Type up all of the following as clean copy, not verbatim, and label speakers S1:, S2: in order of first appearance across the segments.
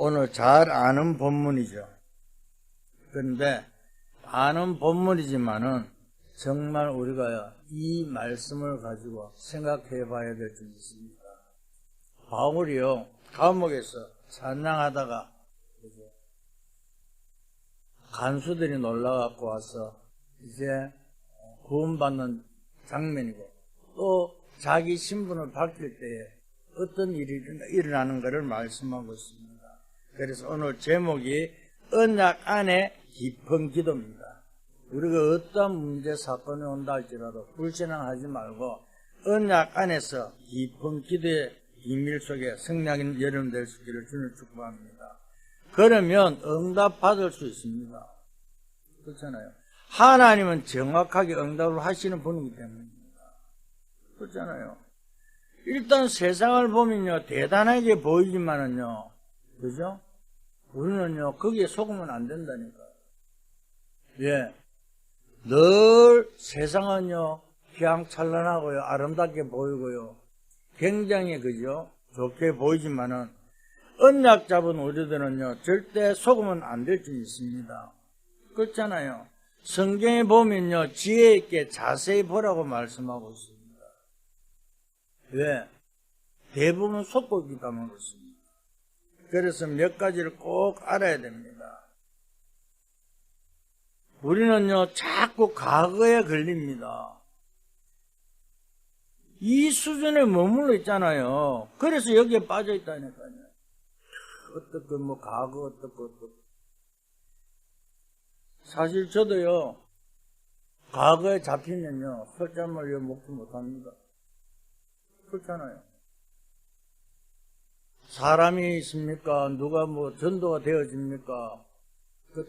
S1: 오늘 잘 아는 본문이죠. 그런데 아는 본문이지만은 정말 우리가 이 말씀을 가지고 생각해 봐야 될 점이 있습니다. 바울이요, 감옥에서 찬양하다가 간수들이 놀라갖고 와서 이제 구원받는 장면이고, 또 자기 신분을 밝힐 때에 어떤 일이 일어나는가를 말씀하고 있습니다. 그래서 오늘 제목이 언약 안에 깊은 기도입니다. 우리가 어떤 문제 사건이 온다 할지라도 불신앙하지 말고 언약 안에서 깊은 기도의 비밀 속에 성령인 여러분 될 수 있기를 주님 축복합니다. 그러면 응답 받을 수 있습니다. 그렇잖아요. 하나님은 정확하게 응답을 하시는 분이기 때문입니다. 그렇잖아요. 일단 세상을 보면요, 대단하게 보이지만은요, 그죠? 우리는요, 거기에 속으면 안 된다니까요. 예. 늘 세상은요, 휘황찬란하고요, 아름답게 보이고요, 굉장히, 그죠? 좋게 보이지만은, 언약 잡은 우리들은요, 절대 속으면 안 될 줄 있습니다. 그렇잖아요. 성경에 보면요, 지혜 있게 자세히 보라고 말씀하고 있습니다. 왜? 대부분 속고 있기 때문에 그렇습니다. 그래서 몇 가지를 꼭 알아야 됩니다. 우리는요, 자꾸 과거에 걸립니다. 이 수준에 머물러 있잖아요. 그래서 여기에 빠져 있다니까요. 어떻게 과거 어떻고. 사실 저도요, 과거에 잡히면요, 설잠을 먹지 못합니다. 그렇잖아요. 사람이 있습니까? 누가 전도가 되어집니까?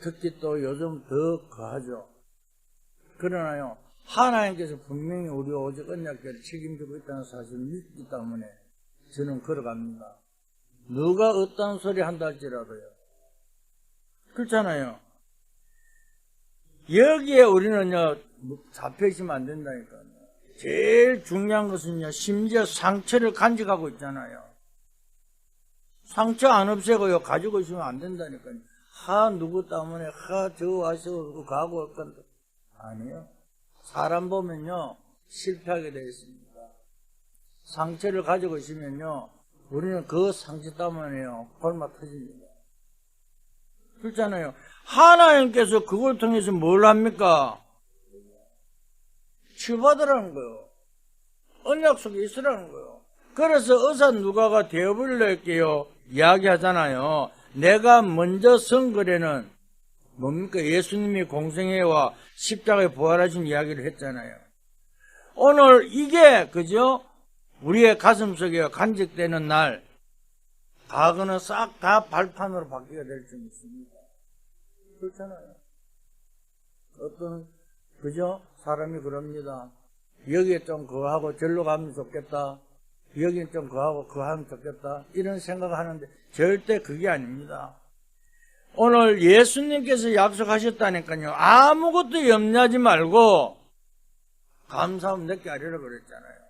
S1: 특히 또 요즘 더 거하죠. 그러나요, 하나님께서 분명히 우리 오직 언약궤를 책임지고 있다는 사실을 믿기 때문에 저는 걸어갑니다. 누가 어떤 소리 한다 할지라도요. 그렇잖아요. 여기에 우리는요, 잡혀있으면 안 된다니까요. 제일 중요한 것은요, 심지어 상처를 간직하고 있잖아요. 상처 안 없애고요, 가지고 있으면 안 된다니까요. 누구 때문에, 저 와서 가고 올 건데. 아니요. 사람 보면요, 실패하게 되어 있습니다. 상처를 가지고 있으면요, 우리는 그 상처 때문에요, 골마 터집니다. 그렇잖아요. 하나님께서 그걸 통해서 뭘 합니까? 치유받으라는 거예요. 언약 속에 있으라는 거예요. 그래서 의사 누가가 데어블레에게요 이야기하잖아요. 내가 먼저 선거에는 뭡니까? 예수님이 공생애와 십자가에 부활하신 이야기를 했잖아요. 오늘 이게 그죠? 우리의 가슴속에 간직되는 날, 과거는 싹 다 발판으로 바뀌게 될 줄 믿습니다. 그렇잖아요. 어떤 그죠? 사람이 그럽니다. 여기에 좀 그거 하고 절로 가면 좋겠다. 여기는 좀 그거 하고 그거 하면 좋겠다. 이런 생각을 하는데 절대 그게 아닙니다. 오늘 예수님께서 약속하셨다니까요. 아무것도 염려하지 말고 감사함 내게 하리라 그랬잖아요.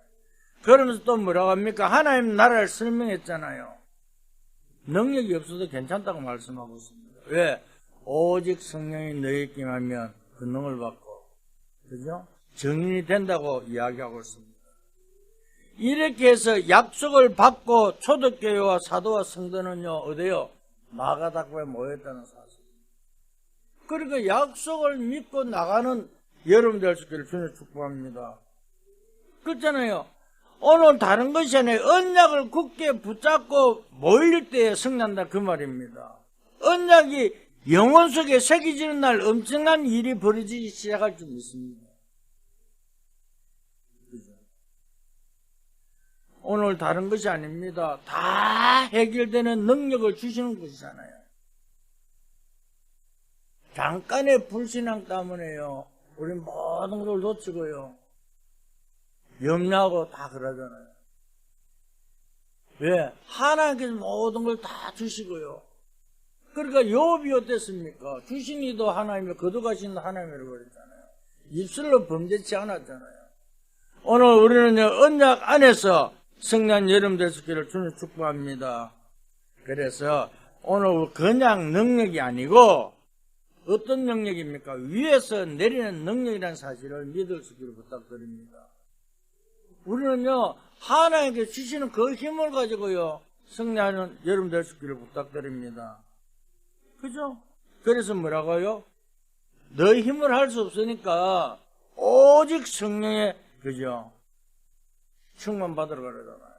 S1: 그러면서 또 뭐라고 합니까? 하나님 나라를 설명했잖아요. 능력이 없어도 괜찮다고 말씀하고 있습니다. 왜? 오직 성령이 너희에 임하면 그 능을 받고, 그죠? 증인이 된다고 이야기하고 있습니다. 이렇게 해서 약속을 받고 초대교회와 사도와 성도는요, 어디요? 마가다락방에 모였다는 사실. 그러니까 약속을 믿고 나가는 여러분 될 수 있기를 주님 축복합니다. 그렇잖아요. 오늘 다른 것이 아니라 언약을 굳게 붙잡고 모일 때에 승리한다 그 말입니다. 언약이 영혼 속에 새겨지는 날 엄청난 일이 벌어지기 시작할 줄 믿습니다. 오늘 다른 것이 아닙니다. 다 해결되는 능력을 주시는 것이잖아요. 잠깐의 불신앙 때문에요, 우리 모든 걸 놓치고요, 염려하고 다 그러잖아요. 왜? 하나님께서 모든 걸 다 주시고요. 그러니까 욥이 어땠습니까? 주신 이도 하나님이며 거둬가신 하나님이라고 그랬잖아요. 입술로 범죄치 않았잖아요. 오늘 우리는 언약 안에서 성령 여러분 될 수 있기를 주님 축복합니다. 그래서 오늘 그냥 능력이 아니고 어떤 능력입니까? 위에서 내리는 능력이라는 사실을 믿을 수 있기를 부탁드립니다. 우리는요, 하나님께 주시는 그 힘을 가지고요, 승리하는 여러분 될 수 있기를 부탁드립니다. 그죠? 그래서 뭐라고요? 너희 힘을 할 수 없으니까 오직 성령의, 그죠? 충만 받으러 가려잖아요.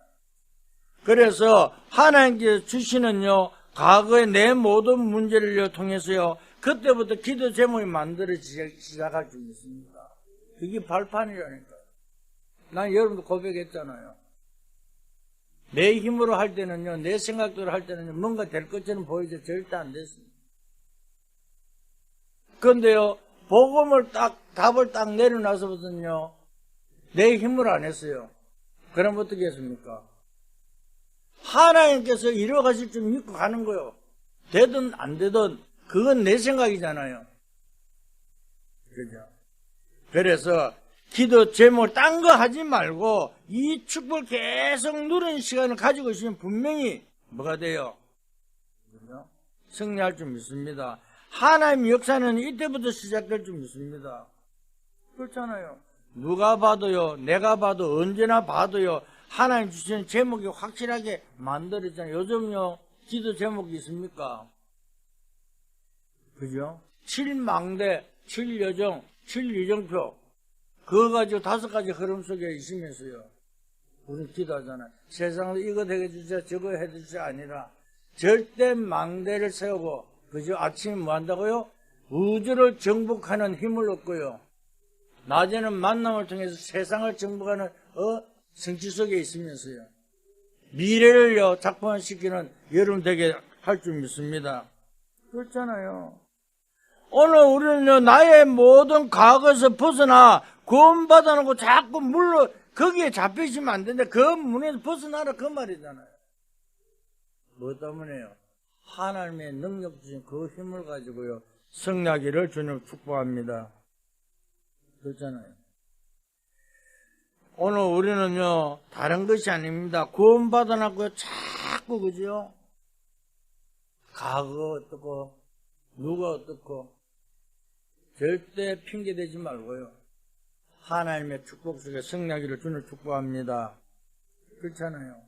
S1: 그래서 하나님께 주시는요, 과거의 내 모든 문제를 통해서요, 그때부터 기도 제목이 만들어지기 시작할 줄 믿습니다. 그게 발판이라니까요. 난 여러분도 고백했잖아요. 내 힘으로 할 때는요, 내 생각대로 할 때는요, 뭔가 될 것처럼 보이죠. 절대 안 됐습니다. 그런데요, 복음을 답을 딱 내려놔서부터는요, 내 힘으로 안 했어요. 그럼 어떻게 했습니까? 하나님께서 이루어가실 줄 믿고 가는 거요. 되든 안 되든 그건 내 생각이잖아요. 그죠? 그래서 기도 제목 딴 거 하지 말고 이 축복을 계속 누리는 시간을 가지고 있으면 분명히 뭐가 돼요? 그죠? 승리할 줄 믿습니다. 하나님의 역사는 이때부터 시작될 줄 믿습니다. 그렇잖아요. 누가 봐도요, 내가 봐도 언제나 봐도요, 하나님 주시는 제목이 확실하게 만들어지잖아요. 요즘요, 기도 제목이 있습니까? 그죠? 7망대, 7여정, 7이정표. 그거 가지고 5가지 흐름 속에 있으면서요. 우리 기도하잖아요. 세상에서 이거 되게 주세요, 저거 해주세요 아니라 절대 망대를 세우고, 그죠? 아침에 뭐 한다고요? 우주를 정복하는 힘을 얻고요. 낮에는 만남을 통해서 세상을 정복하는 성취 속에 있으면서요. 미래를요, 작품화시키는 여러분 되게 할 줄 믿습니다. 그렇잖아요. 오늘 우리는요, 나의 모든 과거에서 벗어나 구원받아놓고 자꾸 물로 거기에 잡히시면 안 되는데 그 문에서 벗어나라 그 말이잖아요. 뭐 때문에요? 하나님의 능력 주신 그 힘을 가지고요, 승리하기를 주님 축복합니다. 그렇잖아요. 오늘 우리는요, 다른 것이 아닙니다. 구원받아놨고요, 자꾸, 그죠? 과거 어떻고, 누가 어떻고, 절대 핑계대지 말고요. 하나님의 축복 속에 승리하기를 주님 축복합니다. 그렇잖아요.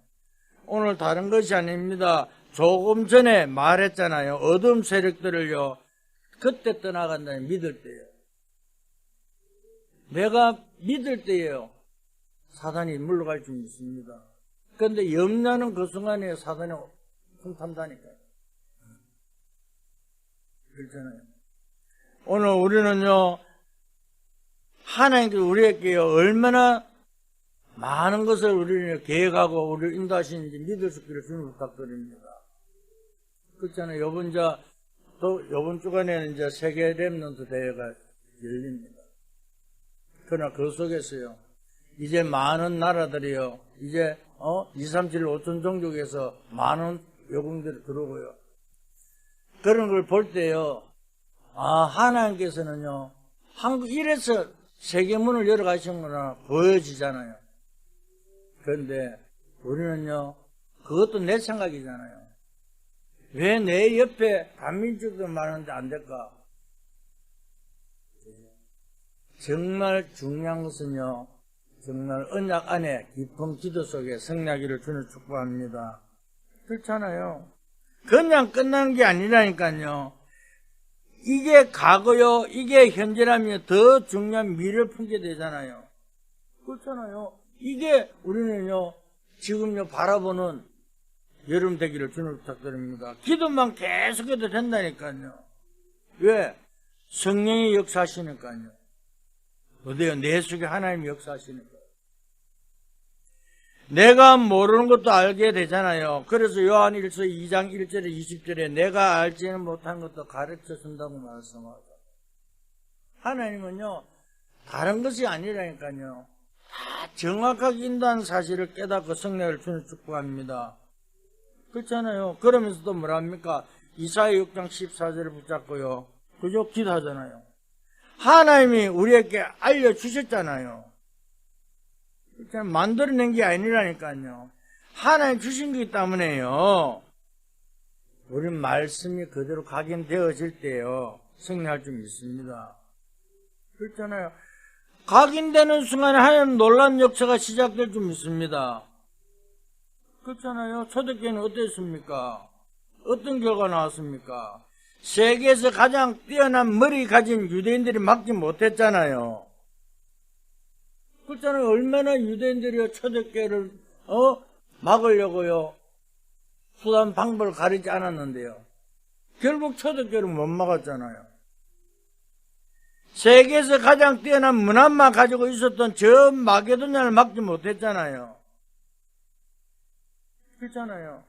S1: 오늘 다른 것이 아닙니다. 조금 전에 말했잖아요. 어둠 세력들을요, 그때 떠나간다는 믿을 때예요. 내가 믿을 때예요. 사단이 물러갈 줄 믿습니다. 그런데 염려는 그 순간에 사단이 훔탄다니까요. 그렇잖아요. 오늘 우리는요, 하나님께서 우리에게 얼마나 많은 것을 우리를 계획하고 우리를 인도하시는지 믿을 수 있기를 주님 부탁드립니다. 그렇잖아요. 요번 주간에는 이제 세계 렘넌트 대회가 열립니다. 그러나 그 속에서요, 이제 많은 나라들이요, 이제 2, 3, 7, 5천 종족에서 많은 요금들이 들어오고요. 그런 걸 볼 때요, 하나님께서는요, 한국 이래서 세계문을 열어가시는구나 보여지잖아요. 그런데 우리는요, 그것도 내 생각이잖아요. 왜 내 옆에 반민족도 많은데 안 될까? 정말 중요한 것은요, 정말 언약 안에 깊은 기도 속에 승리하기를 주님 축복합니다. 그렇잖아요. 그냥 끝나는 게 아니라니까요. 이게 과거요, 이게 현재라면 더 중요한 미래를 품게 되잖아요. 그렇잖아요. 이게 우리는요, 지금요, 바라보는 여러분 되기를 주님 부탁드립니다. 기도만 계속해도 된다니까요. 왜? 성령이 역사하시니까요. 어때요? 내 속에 하나님이 역사하시니까. 내가 모르는 것도 알게 되잖아요. 그래서 요한일서 2장 1절에 20절에 내가 알지는 못한 것도 가르쳐 준다고 말씀하죠. 하나님은요, 다른 것이 아니라니까요. 다 정확하게 인도한 사실을 깨닫고 성령을 주는 축복합니다. 그렇잖아요. 그러면서도 뭐랍니까? 이사야 6장 14절을 붙잡고요. 그저 기도하잖아요. 하나님이 우리에게 알려주셨잖아요. 만들어낸 게 아니라니까요. 하나님 주신 거기 때문에요. 우리 말씀이 그대로 각인되어질 때요, 승리할 줄 믿습니다. 그렇잖아요. 각인되는 순간에 하나님 놀라운 역사가 시작될 줄 믿습니다. 그렇잖아요. 초대교회는 어땠습니까? 어떤 결과 나왔습니까? 세계에서 가장 뛰어난 머리 가진 유대인들이 막지 못했잖아요. 그렇잖아요. 얼마나 유대인들이 초대교회를 막으려고요, 수단 방법을 가리지 않았는데요. 결국 초대교회를 못 막았잖아요. 세계에서 가장 뛰어난 문화만 가지고 있었던 저 마게도냐를 막지 못했잖아요. 그렇잖아요.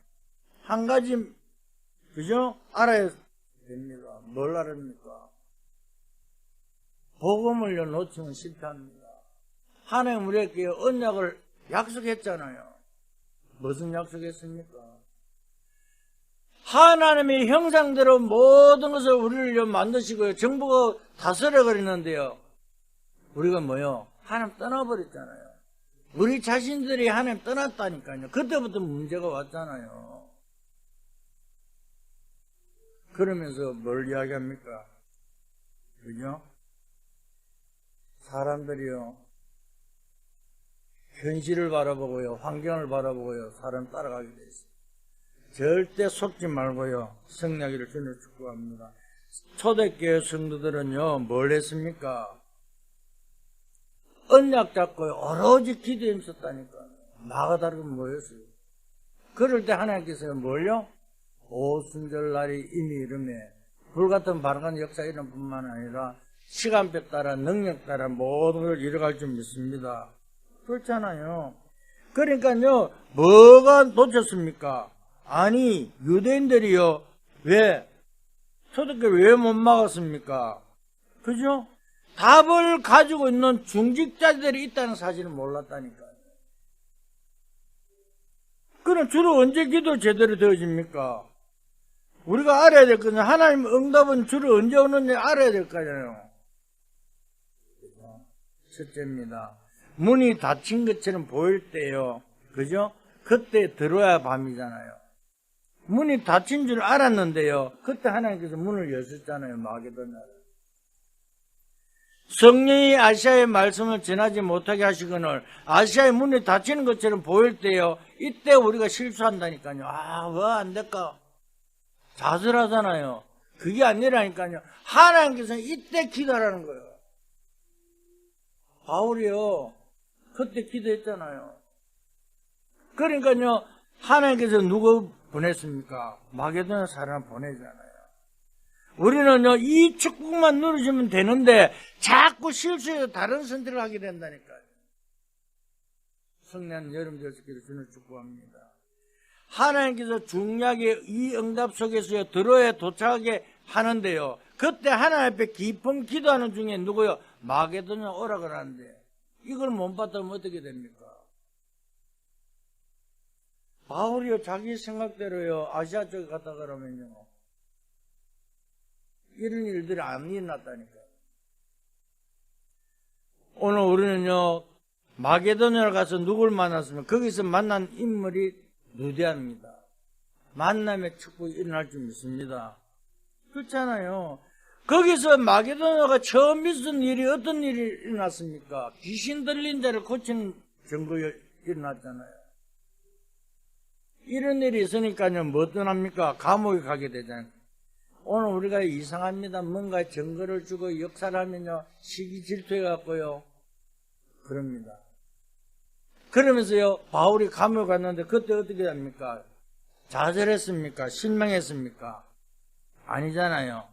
S1: 한 가지, 그죠? 알아야 됩니다. 뭘 알합니까? 복음을요, 놓치면 실패합니다. 하나님 우리에게 언약을 약속했잖아요. 무슨 약속했습니까? 하나님의 형상대로 모든 것을 우리를 만드시고요, 정부가 다스려 그랬는데요, 우리가 뭐요? 하나님 떠나버렸잖아요. 우리 자신들이 하나님 떠났다니까요. 그때부터 문제가 왔잖아요. 그러면서 뭘 이야기합니까? 그죠? 사람들이요, 현실을 바라보고요, 환경을 바라보고요, 사람 따라가게 돼 있어요. 절대 속지 말고요, 승리하기를 주님을 축복합니다. 초대교회 성도들은요, 뭘 했습니까? 언약 잡고요, 오로지 기도에 있었다니까. 마가다르가 뭐였어요? 그럴 때 하나님께서 뭘요? 오순절날이 이미 이름에 불같은 바람간 역사 이름 뿐만 아니라 시간표 따라 능력 따라 모든 걸 이뤄갈 줄 믿습니다. 그렇잖아요. 그러니까요, 뭐가 놓쳤습니까? 아니, 유대인들이요, 왜? 초대교회 왜 못 막았습니까? 그죠? 답을 가지고 있는 중직자들이 있다는 사실을 몰랐다니까요. 그럼 주로 언제 기도 제대로 되어집니까? 우리가 알아야 될 거냐? 하나님 응답은 주로 언제 오는지 알아야 될 거잖아요. 첫째입니다. 문이 닫힌 것처럼 보일 때요, 그죠? 그때 들어야 밤이잖아요. 문이 닫힌 줄 알았는데요, 그때 하나님께서 문을 여셨잖아요. 마게도냐. 성령이 아시아의 말씀을 전하지 못하게 하시거늘 아시아의 문이 닫히는 것처럼 보일 때요, 이때 우리가 실수한다니까요. 아, 왜 안 될까? 자살하잖아요. 그게 아니라니까요. 하나님께서는 이때 기도하라는 거예요. 바울이요, 그때 기도했잖아요. 그러니까요, 하나님께서 누구 보냈습니까? 마게도냐 사람을 보내잖아요. 우리는요, 이 축복만 누르시면 되는데 자꾸 실수해서 다른 선택을 하게 된다니까요. 성령 여름 되시기를 주님을 축복합니다. 하나님께서 중요하게 이 응답 속에서 들어야 도착하게 하는데요, 그때 하나님 앞에 깊은 기도하는 중에 누구요? 마게도냐 오라고 하는데 이걸 못 받으면 어떻게 됩니까? 바울이요, 자기 생각대로요, 아시아 쪽에 갔다 그러면요, 이런 일들이 안 일어났다니까요. 오늘 우리는요, 마게도냐를 가서 누굴 만났으면 거기서 만난 인물이 누대합니다. 만남의 축복이 일어날 줄 믿습니다. 그렇잖아요. 거기서 마게도냐가 처음 있었던 일이 어떤 일이 일어났습니까? 귀신 들린 자를 고치는 증거가 일어났잖아요. 이런 일이 있으니까요, 뭐 떠납니까? 감옥에 가게 되잖아요. 오늘 우리가 이상합니다. 뭔가 증거를 주고 역사를 하면요, 시기 질투해갖고요, 그럽니다. 그러면서요, 바울이 감옥에 갔는데 그때 어떻게 합니까? 좌절했습니까? 실망했습니까? 아니잖아요.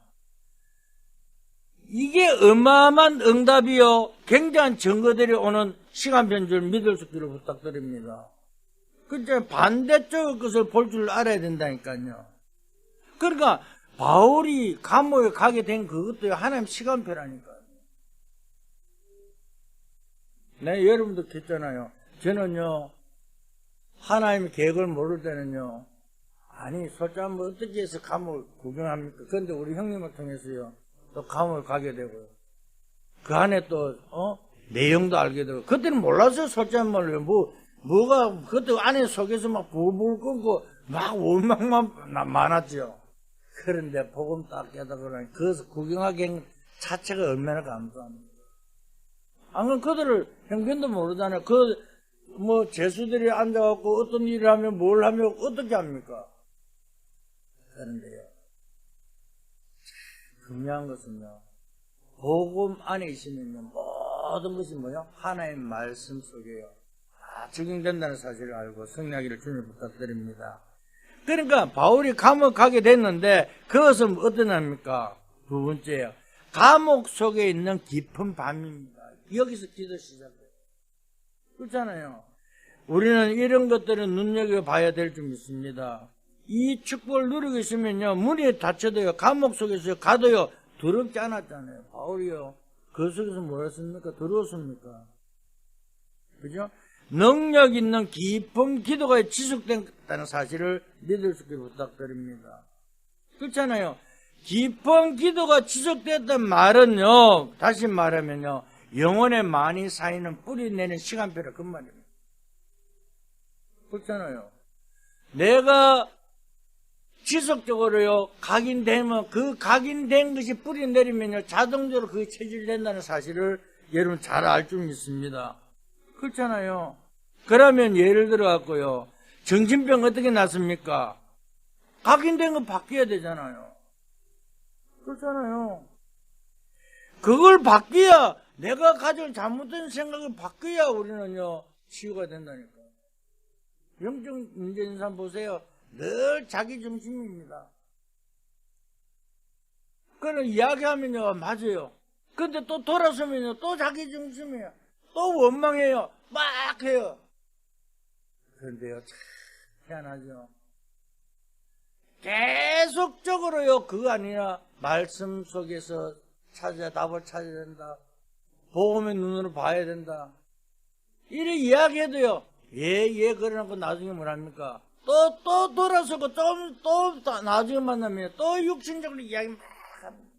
S1: 이게 어마어마한 응답이요, 굉장한 증거들이 오는 시간표인 줄 믿을 수 있기를 부탁드립니다. 그러니까 반대쪽 것을 볼 줄 알아야 된다니까요. 그러니까 바울이 감옥에 가게 된 그것도 하나님 시간표라니까요. 네, 여러분도 했잖아요. 저는요, 하나님의 계획을 모를 때는요, 아니, 솔직히 뭐 어떻게 해서 감옥을 구경합니까? 그런데 우리 형님을 통해서요, 또 감옥을 가게 되고요, 그 안에 또, 내용도 알게 되고, 그때는 몰랐어요, 솔직히 말로. 뭐가, 그때 안에 속에서 막 부부를 끓고, 막 원망만 많았죠. 그런데 복음 딱 깨닫고 그것을 구경하기 자체가 얼마나 감사합니다. 안 그럼 그들을 형편도 모르잖아요. 제수들이 앉아갖고 어떤 일을 하면 뭘 하면 어떻게 합니까? 그런데요, 중요한 것은요, 복음 안에 있으면요, 모든 것이 뭐요? 하나의 말씀 속에요. 다 적용된다는 사실을 알고 승리하기를 주님 부탁드립니다. 그러니까 바울이 감옥 가게 됐는데 그것은 어떠냐입니까? 두 번째요. 감옥 속에 있는 깊은 밤입니다. 여기서 기도 시작돼요. 그렇잖아요. 우리는 이런 것들은 눈여겨봐야 될 줄 믿습니다. 이 축복을 누리고 있으면요, 문이 닫혀도요, 감옥 속에서 가도요, 더럽지 않았잖아요. 바울이요, 그 속에서 뭐였습니까? 더러웠습니까? 그죠? 능력 있는 깊은 기도가 지속된다는 사실을 믿을 수 있게 부탁드립니다. 그렇잖아요. 깊은 기도가 지속됐다는 말은요, 다시 말하면요, 영혼에 많이 쌓이는 뿌리 내는 시간표를 그 말입니다. 그렇잖아요. 내가 지속적으로요, 각인되면 그 각인된 것이 뿌리 내리면요, 자동적으로 그게 체질된다는 사실을 여러분 잘 알 줄 믿습니다. 그렇잖아요. 그러면 예를 들어 갖고요, 정신병 어떻게 났습니까? 각인된 거 바뀌어야 되잖아요. 그렇잖아요. 그걸 바뀌어야, 내가 가진 잘못된 생각을 바뀌어야 우리는요, 치유가 된다니까. 영적 문제 있는 사람 보세요. 늘 자기 중심입니다. 그런 이야기하면요, 맞아요. 근데 또 돌아서면요, 또 자기 중심이에요. 또 원망해요. 막 해요. 그런데요, 참 희한하죠. 계속적으로요, 그거 아니라 말씀 속에서 답을 찾아야 된다. 복음의 눈으로 봐야 된다. 이래 이야기해도요, 그러놓고 나중에 뭐랍니까? 또 돌아서고 또 나중에 만나면 또 육신적으로 이야기 막 합니다.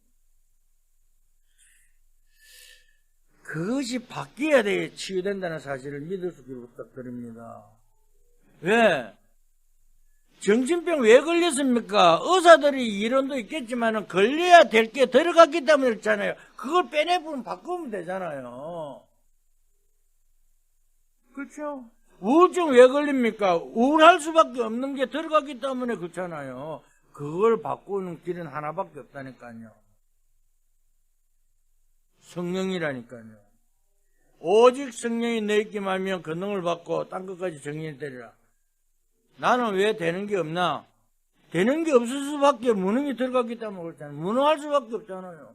S1: 그것이 바뀌어야 돼 치유된다는 사실을 믿을 수 있게 부탁드립니다. 왜? 정신병 왜 걸렸습니까? 의사들이 이론도 있겠지만 걸려야 될 게 들어갔기 때문에 그렇잖아요. 그걸 빼내면 바꾸면 되잖아요. 그렇죠? 우울증 왜 걸립니까? 우울할 수밖에 없는 게 들어갔기 때문에 그렇잖아요. 그걸 바꾸는 길은 하나밖에 없다니까요. 성령이라니까요. 오직 성령이 내 있기만 하면 권능을 받고 딴 것까지 정의를 때리라. 나는 왜 되는 게 없나? 되는 게 없을 수밖에 무능이 들어갔기 때문에 그렇잖아요. 무능할 수밖에 없잖아요.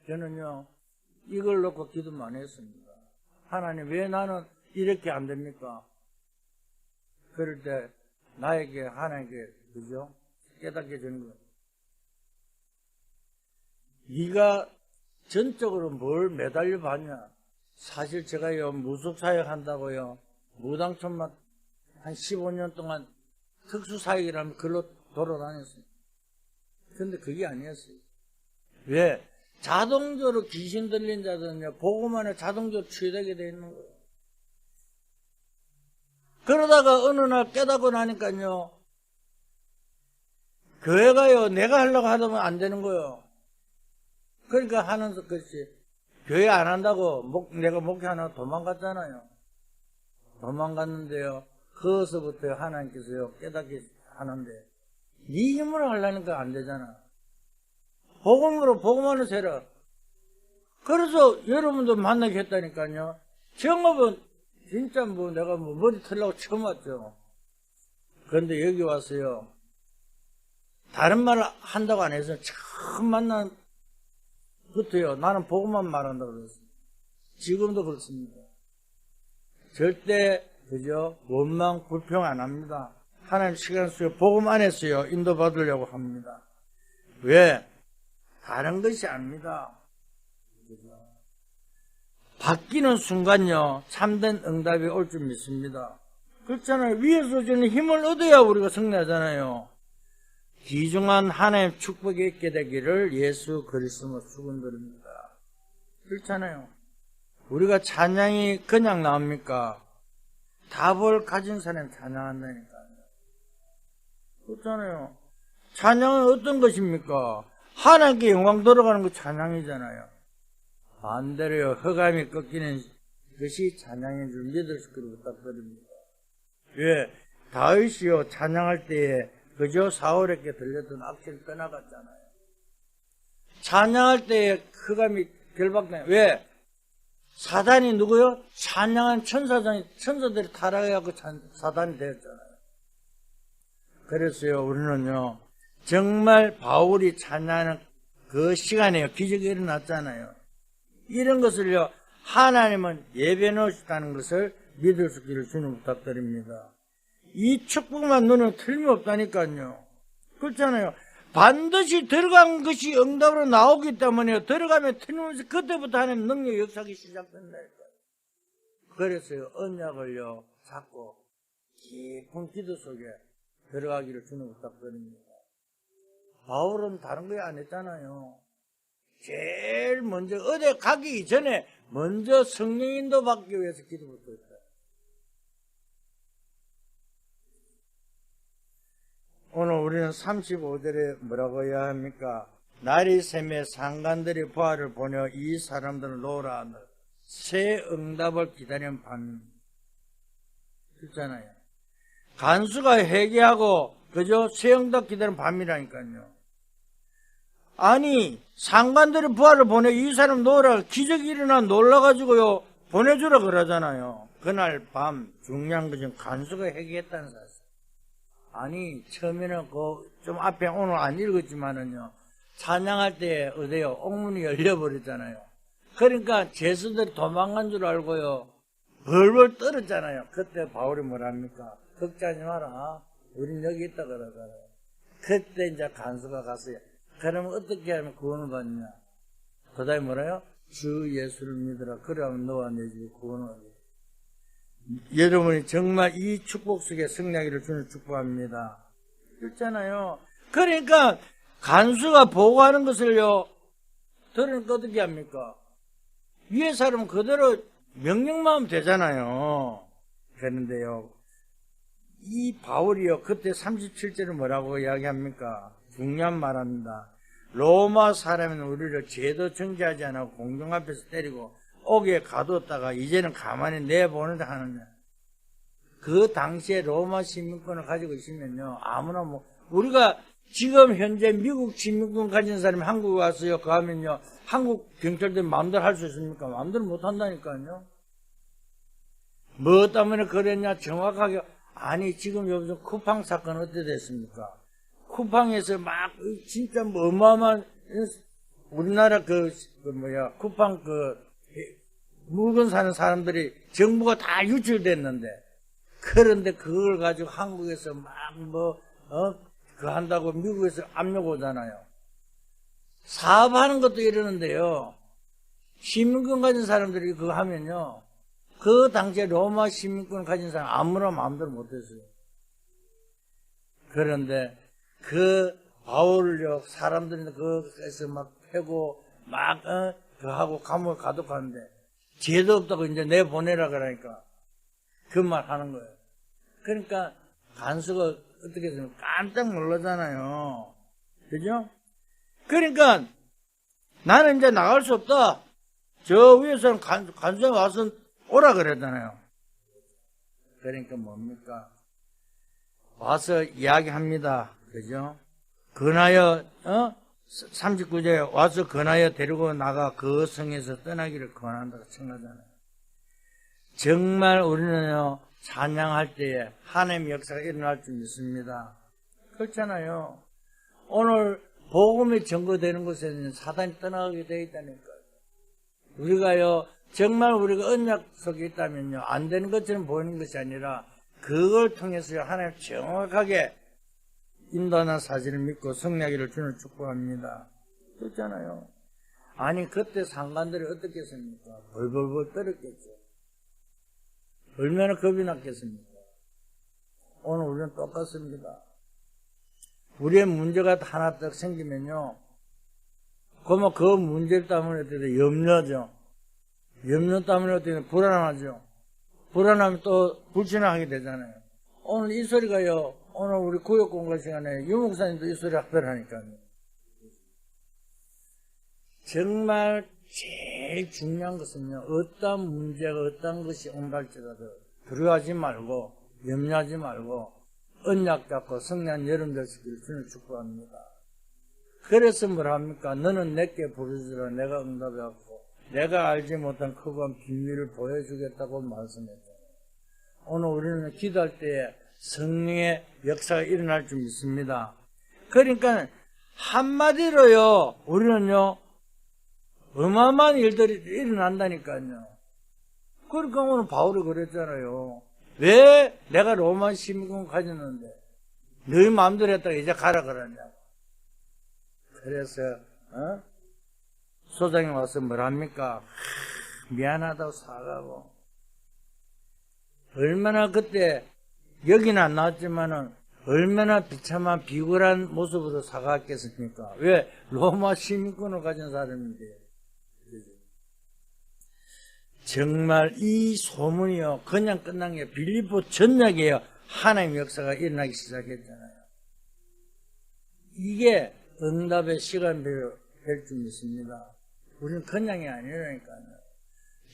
S1: 저는요, 이걸 놓고 기도 많이 했습니다. 하나님, 왜 나는 이렇게 안 됩니까? 그럴 때 나에게 하나님께 그죠? 깨닫게 되는 거예요. 네가 전적으로 뭘 매달려 봤냐? 사실 제가요, 무속사역 한다고요, 무당천만 한 15년 동안 특수사역이라면 글로 돌아다녔어요. 근데 그게 아니었어요. 왜? 자동적으로 귀신 들린 자들은요, 보고만 해 자동적으로 치유되게 돼 있는 거예요. 그러다가 어느 날 깨닫고 나니까요, 교회가요, 내가 하려고 하다면 안 되는 거예요. 그러니까 하는 것이, 교회 안 한다고 내가 목회하나 도망갔잖아요. 도망갔는데요, 거기서부터 하나님께서요, 깨닫게 하는데, 네 힘으로 하려니까 안 되잖아. 복음으로 세라. 그래서 여러분도 만나게 했다니까요. 영업은 진짜 내가 머리 털려고 처음 왔죠. 그런데 여기 와서요, 다른 말을 한다고 안 해서 처음 만난 부터요, 나는 복음만 말한다고 그랬어요. 지금도 그렇습니다. 절대 그죠? 원망 불평 안 합니다. 하나님 시간 속에 복음 안에서요, 인도받으려고 합니다. 왜? 다른 것이 아닙니다. 바뀌는 순간요, 참된 응답이 올 줄 믿습니다. 그렇잖아요. 위에서 주는 힘을 얻어야 우리가 승리하잖아요. 귀중한 하나님의 축복이 있게 되기를 예수 그리스도로 축원드립니다. 그렇잖아요. 우리가 찬양이 그냥 나옵니까? 답을 가진 사람이 찬양한다니까요. 그렇잖아요. 찬양은 어떤 것입니까? 하나님께 영광 돌아가는 거 찬양이잖아요. 반대로요, 허감이 꺾이는 것이 찬양인 줄 믿을 수 있기를 부탁드립니다. 왜? 다윗이요, 찬양할 때에 그저 사울에게 들렸던 악취를 떠나갔잖아요. 찬양할 때에 허감이 결박돼요. 왜? 사단이 누구요? 찬양한 천사들이 타락해갖고 사단이 되었잖아요. 그래서요, 우리는요, 정말 바울이 찬양하는 그 시간에요, 기적이 일어났잖아요. 이런 것을요, 하나님은 예배 넣으셨다는 것을 믿을 수 있기를 주님 부탁드립니다. 이 축복만 넣으면 틀림없다니까요. 그렇잖아요. 반드시 들어간 것이 응답으로 나오기 때문에 들어가면 틀림없이 그때부터 하나님 능력 역사하기 시작된다니까요. 그래서요, 언약을요, 잡고 깊은 기도 속에 들어가기를 주님 부탁드립니다. 바울은 다른 거 안 했잖아요. 제일 먼저 어디 가기 전에 먼저 성령 인도 받기 위해서 기도부터 했어요. 오늘 우리는 35절에 뭐라고 해야 합니까? 날이 새매 상관들이 부활을 보며 이 사람들을 놓으라 하는 새 응답을 기다리는 밤. 그렇잖아요. 간수가 회개하고 그저 새 응답 기다리는 밤이라니까요. 아니, 상관들이 부활을 보내 이 사람 놓으라, 기적이 일어나 놀라가지고요, 보내주라 그러잖아요. 그날 밤, 중요한 것은 간수가 회개했다는 사실. 아니, 처음에는 좀 앞에 오늘 안 읽었지만은요, 찬양할 때 어디요? 옥문이 열려버렸잖아요. 그러니까 제수들이 도망간 줄 알고요, 벌벌 떨었잖아요. 그때 바울이 뭐랍니까? 걱정하지 마라. 우린 여기 있다 그러잖아요. 그때 이제 간수가 갔어요. 그러면 어떻게 하면 구원을 받느냐? 그 다음에 뭐라요? 주 예수를 믿으라. 그러면 너와 내 집이 구원을 받느냐. 여러분이 정말 이 축복 속에 승리하기를 주는 축복합니다. 그렇잖아요. 그러니까 간수가 보고하는 것을요, 들으니까 어떻게 합니까? 위에 사람은 그대로 명령만 하면 되잖아요. 그런데요, 이 바울이요, 그때 37절을 뭐라고 이야기합니까? 중요한 말 합니다. 로마 사람은 우리를 죄도 정죄하지 않고 공중 앞에서 때리고 옥에 가뒀다가 이제는 가만히 내보낸다 하느냐. 그 당시에 로마 시민권을 가지고 있으면요, 아무나 우리가 지금 현재 미국 시민권 가진 사람이 한국에 왔어요. 그 하면요, 한국 경찰들이 마음대로 할 수 있습니까? 마음대로 못 한다니까요. 뭐 때문에 그랬냐? 정확하게, 아니, 지금 여기서 쿠팡 사건 어떻게 됐습니까? 쿠팡에서 막, 진짜 어마어마한, 우리나라 쿠팡 물건 사는 사람들이 정부가 다 유출됐는데, 그런데 그걸 가지고 한국에서 막 그거 한다고 미국에서 압력 오잖아요. 사업하는 것도 이러는데요. 시민권 가진 사람들이 그거 하면요, 그 당시에 로마 시민권 가진 사람 아무나 마음대로 못했어요. 그런데 그 바울요, 사람들이 그에서 막 패고 막 그하고 감옥에 가둬가는데 죄도 없다고 이제 내보내라 그러니까 그 말 하는 거예요. 그러니까 간수가 어떻게 되면 깜짝 놀라잖아요. 그죠? 그러니까 나는 이제 나갈 수 없다. 저 위에서는 간수가 와서 오라 그랬잖아요. 그러니까 뭡니까? 와서 이야기합니다. 그죠? 근하여 39절에 와서 근하여 데리고 나가 그 성에서 떠나기를 권한다고 청하잖아요. 정말 우리는요, 찬양할 때에 하나님의 역사가 일어날 줄 믿습니다. 그렇잖아요. 오늘 복음이 전거되는 곳에는 사단이 떠나가게 되어 있다니까요. 우리가요, 정말 우리가 언약 속에 있다면요, 안 되는 것처럼 보이는 것이 아니라 그걸 통해서 하나님 정확하게 인도하는 사실을 믿고 승리하기를 주는 축복합니다. 그렇잖아요. 아니, 그때 상관들이 어떻게 했습니까? 벌벌벌 떨었겠죠. 얼마나 겁이 났겠습니까? 오늘 우리는 똑같습니다. 우리의 문제가 하나 딱 생기면요, 그러면 그 문제 때문에 어떻게 염려죠. 염려 때문에 어떻게 불안하죠. 불안하면 또 불신하게 되잖아요. 오늘 이 소리가요, 오늘 우리 구역 공부 시간에 유 목사님도 이 소리 하더라니까요. 정말 제일 중요한 것은요, 어떤 문제가 어떤 것이 온갈지라도 두려워하지 말고 염려하지 말고 언약 잡고 성령 여름 되시기를 주님 축복합니다. 그래서 뭐랍니까? 너는 내게 부르짖으라 내가 응답하고 내가 알지 못한 크고한 비밀을 보여주겠다고 말씀했잖아요. 오늘 우리는 기도할 때에 성령의 역사가 일어날 줄 믿습니다. 그러니까 한마디로요, 우리는요 어마어마한 일들이 일어난다니까요. 그러니까 오늘 바울이 그랬잖아요. 왜 내가 로마 시민권 가졌는데 너희 마음대로 했다가 이제 가라 그러냐고. 그래서 소장이 와서 뭐랍니까? 미안하다고 사과하고. 얼마나 그때 여기는 안 나왔지만은 얼마나 비참한 비굴한 모습으로 사과했겠습니까? 왜? 로마 시민권을 가진 사람인데. 정말 이 소문이요 그냥 끝난 게 빌립보 전역에요 하나님의 역사가 일어나기 시작했잖아요. 이게 응답의 시간표가 될 줄 믿습니다. 우리는 그냥이 아니라니까요.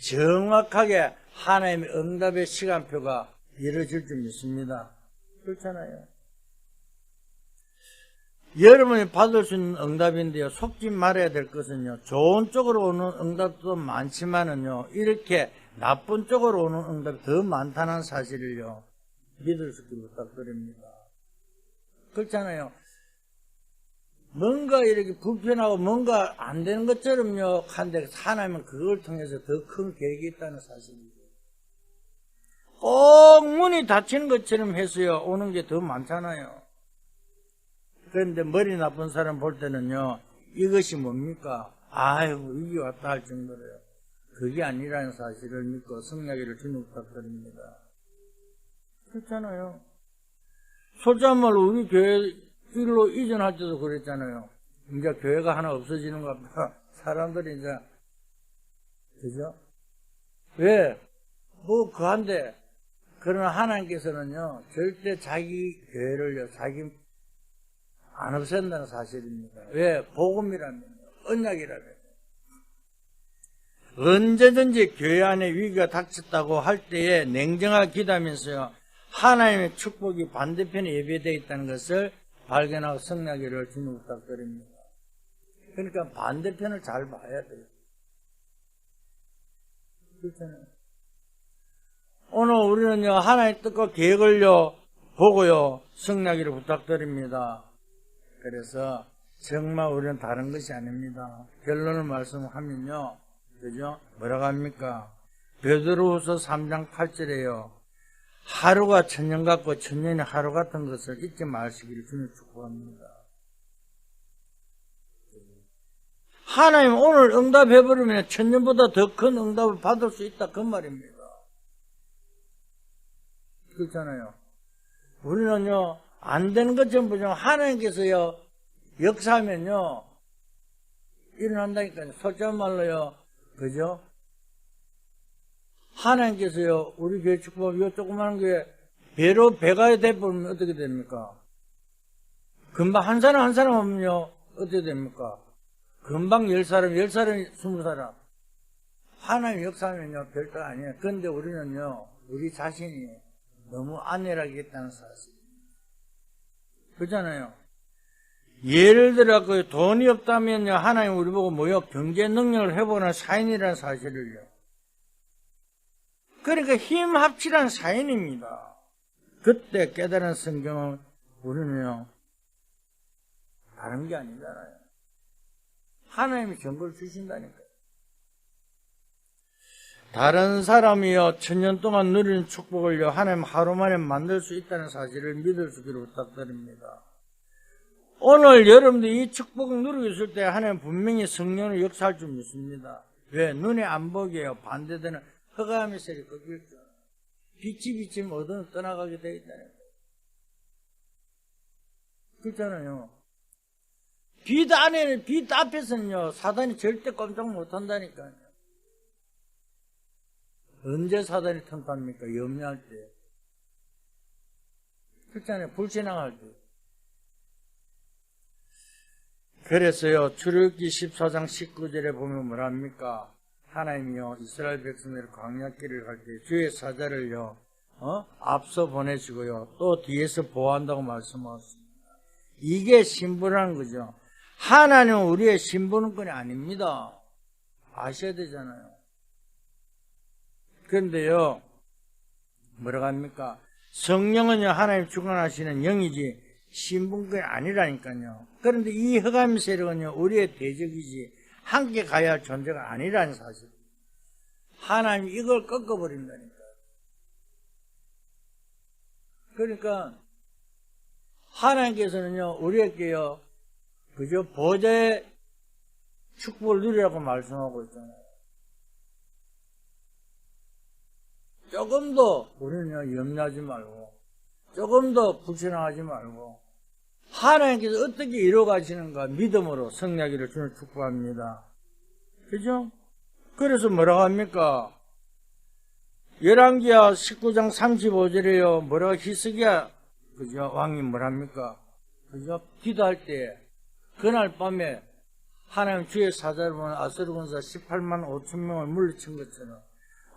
S1: 정확하게 하나님의 응답의 시간표가 이루어질 줄 믿습니다. 그렇잖아요. 여러분이 받을 수 있는 응답인데요, 속지 말아야 될 것은요, 좋은 쪽으로 오는 응답도 많지만은요, 이렇게 나쁜 쪽으로 오는 응답이 더 많다는 사실을요, 믿을 수 있게 부탁드립니다. 그렇잖아요. 뭔가 이렇게 불편하고 뭔가 안 되는 것처럼요, 한데 하나님은 그걸 통해서 더 큰 계획이 있다는 사실이죠. 꼭 문이 닫히는 것처럼 해서요, 오는 게 더 많잖아요. 그런데 머리 나쁜 사람 볼 때는요, 이것이 뭡니까? 아이고, 위기 왔다 할 정도로요. 그게 아니라는 사실을 믿고 승리하기를 주님 부탁드립니다. 그렇잖아요. 솔직히 말로 우리 교회 일로 이전할 때도 그랬잖아요. 이제 교회가 하나 없어지는 것 같다. 사람들이 이제, 그죠? 왜? 뭐, 그한데, 그러나 하나님께서는요, 절대 자기 교회를요, 자기 안 없앤다는 사실입니다. 왜? 복음이라면, 언약이라면. 언제든지 교회 안에 위기가 닥쳤다고 할 때에 냉정하게 기도하면서요, 하나님의 축복이 반대편에 예배되어 있다는 것을 발견하고 승리하기를 주님 부탁드립니다. 그러니까 반대편을 잘 봐야 돼요. 그렇잖아요. 오늘 우리는요, 하나님의 뜻과 계획을요, 보고요, 승리하기를 부탁드립니다. 그래서 정말 우리는 다른 것이 아닙니다. 결론을 말씀하면요, 그죠? 뭐라고 합니까? 베드로후서 3장 8절에요. 하루가 천년 같고 천년이 하루 같은 것을 잊지 마시기를 주님 축복합니다. 하나님 오늘 응답해버리면 천년보다 더 큰 응답을 받을 수 있다 그 말입니다. 그렇잖아요. 우리는요, 안 되는 것 전부 좀 하나님께서요, 역사하면요, 일어난다니까요. 솔직한 말로요, 그죠? 하나님께서요, 우리 교회 축복, 이거 조그마한 게 배로 배가 돼버리면 어떻게 됩니까? 금방 한 사람 하면요, 어떻게 됩니까? 금방 10사람, 10사람, 20사람. 하나님 역사하면요, 별거 아니에요. 그런데 우리는요, 우리 자신이 너무 안일하게 했다는 사실. 그렇잖아요. 예를 들어 그 돈이 없다면요, 하나님 우리 보고 뭐요? 경제 능력을 회복하는 사인이라는 사실을요. 그러니까 힘 합치란 사인입니다. 그때 깨달은 성경은 우리는요, 다른 게 아니잖아요. 하나님이 정보를 주신다니까요. 다른 사람이요, 천년 동안 누리는 축복을요, 하나님 하루 만에 만들 수 있다는 사실을 믿을 수 있기를 부탁드립니다. 오늘 여러분들이 이 축복을 누리고 있을 때 하나님 분명히 성령을 역사할 줄 믿습니다. 왜? 눈에 안 보게요. 반대되는 허감의 세력이 꺾일 줄. 빛이 비치면 어둠은 떠나가게 되어 있다는 거예요. 그렇잖아요. 빛 안에는, 빛 앞에서는요, 사단이 절대 꼼짝 못 한다니까요. 언제 사단이 틈탑니까? 염려할 때. 그렇잖아요. 불신앙할 때. 그래서요, 출애굽기 14장 19절에 보면 뭐랍니까? 하나님이요, 이스라엘 백성들을 광야길을 갈 때 주의 사자를요, 앞서 보내시고요, 또 뒤에서 보호한다고 말씀하셨습니다. 이게 신분이라는 거죠. 하나님은 우리의 신분권이 아닙니다. 아셔야 되잖아요. 그런데요, 뭐라고 합니까? 성령은요, 하나님 주관하시는 영이지 신분권이 아니라니까요. 그런데 이 흑암 세력은요, 우리의 대적이지 함께 가야 할 존재가 아니라는 사실. 하나님이 이걸 꺾어버린다니까요. 그러니까 하나님께서는요, 우리에게요, 그저 보좌의 축복을 누리라고 말씀하고 있잖아요. 조금 더 우리는요, 염려하지 말고, 조금 더 불신앙하지 말고, 하나님께서 어떻게 이루어가시는가 믿음으로 승리하기를 주님 축복합니다. 그죠? 그래서 뭐라고 합니까? 열왕기하 19장 35절에요, 뭐라고 히스기야, 그죠? 왕이 뭐랍니까? 그죠? 기도할 때, 그날 밤에 하나님 주의 사자를 보는 아수르 군사 18만 5천 명을 물리친 것처럼,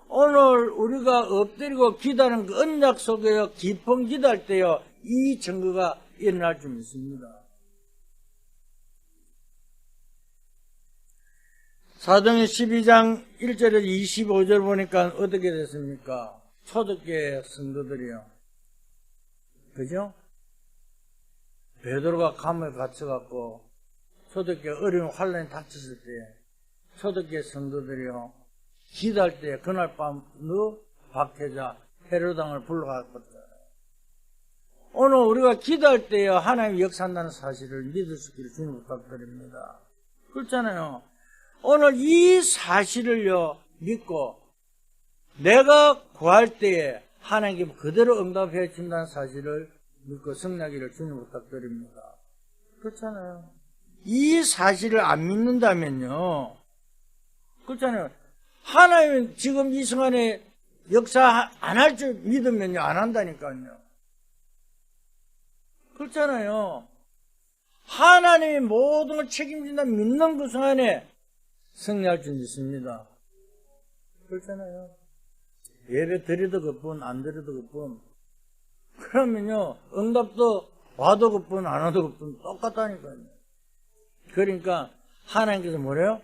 S1: 오늘 우리가 엎드리고 기도하는 그 언약 속에요, 깊은 기도할 때요, 이 증거가 일어날 줄 믿습니다. 사도행전 12장 1절에서 25절 보니까 어떻게 됐습니까? 초대교회 성도들이요, 그죠? 베드로가 감옥에 갇혀갖고 초대교회 어려운 환란이 닥쳤을 때 초대교회 성도들이요, 기도할 때 그날 밤 너 박해자 헤로당을 불러갔거든. 오늘 우리가 기도할 때요, 하나님이 역사한다는 사실을 믿을 수 있기를 주님 부탁드립니다. 그렇잖아요. 오늘 이 사실을요 믿고 내가 구할 때에 하나님께 그대로 응답해 준다는 사실을 믿고 승리하기를 주님 부탁드립니다. 그렇잖아요. 이 사실을 안 믿는다면요, 그렇잖아요. 하나님은 지금 이 순간에 역사 안 할 줄 믿으면요, 안 한다니까요. 그렇잖아요. 하나님이 모든 걸 책임진다 믿는 그 순간에 승리할 줄 믿습니다. 그렇잖아요. 예배 드려도 그뿐, 안 드려도 그뿐. 그러면요, 응답도 와도 그뿐, 안 와도 그뿐, 똑같다니까요. 그러니까 하나님께서 뭐래요?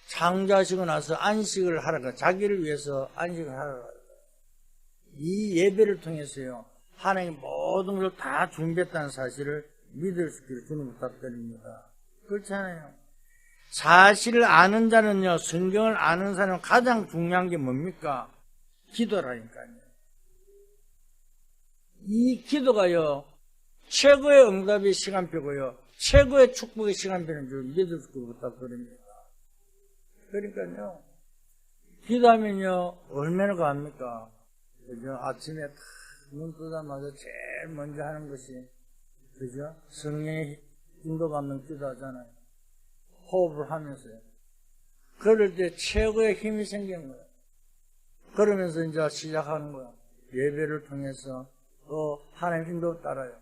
S1: 창조하시고 나서 안식을 하라고, 자기를 위해서 안식을 하라고. 이 예배를 통해서요, 하나님 모든 걸 다 준비했다는 사실을 믿을 수 있기를 주님 부탁드립니다. 그렇잖아요. 사실을 아는 자는요, 성경을 아는 사람은 가장 중요한 게 뭡니까? 기도라니까요. 이 기도가요, 최고의 응답의 시간표고요, 최고의 축복의 시간표인 줄 믿을 수 있기를 부탁드립니다. 그러니까요, 기도하면요, 얼마나 갑니까? 그죠? 아침에 눈 뜨자마자 제일 먼저 하는 것이, 그죠? 성령의 인도받는 기도 하잖아요. 호흡을 하면서요. 그럴 때 최고의 힘이 생기는 거예요. 그러면서 이제 시작하는 거예요. 예배를 통해서 또 하나님 인도 따라요.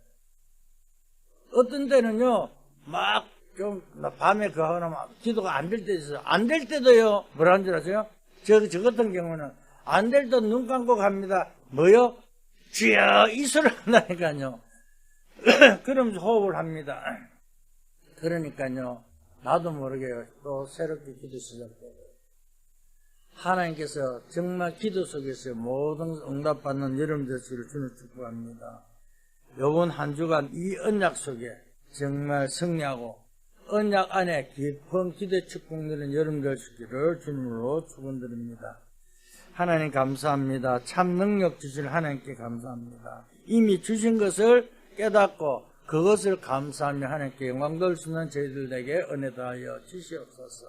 S1: 어떤 때는요, 막 좀 밤에 그 하나 막 기도가 안 될 때 있어요. 안 될 때도요, 뭐라는 줄 아세요? 저 같은 경우는 안 될 때 눈 감고 갑니다. 뭐요? 주여, 이 소리를 한다니까요. 그러면서 호흡을 합니다. 그러니까요, 나도 모르게 또 새롭게 기도 시작되고, 하나님께서 정말 기도 속에서 모든 응답받는 여러분 되시기를 주님 축복합니다. 요번 한 주간 이 언약 속에 정말 승리하고 언약 안에 깊은 기도의 축복 누리는 여러분 되시기를 주님으로 축원드립니다. 하나님 감사합니다. 참 능력 주실 하나님께 감사합니다. 이미 주신 것을 깨닫고 그것을 감사하며 하나님께 영광 돌릴 수 있는 저희들에게 은혜 다하여 주시옵소서.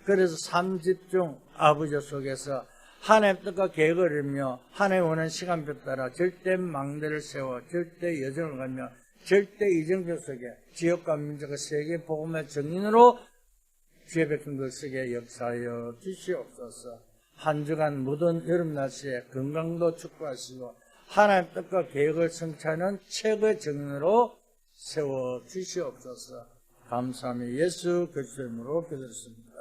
S1: 그래서 삼집중 아버지 속에서 하나님 뜻과 계획을 이루며 하나님 원하는 시간표 따라 절대 망대를 세워 절대 여정을 가며 절대 이정표 속에 지역과 민족과 세계 복음의 정인으로 주의 백성들 속에 역사하여 주시옵소서. 한 주간 모든 여름 날씨에 건강도 축복하시고 하나님 뜻과 계획을 성취하는 최고의 정인으로 세워 주시옵소서. 감사하며 예수 그리스도 이름으로 기도했습니다.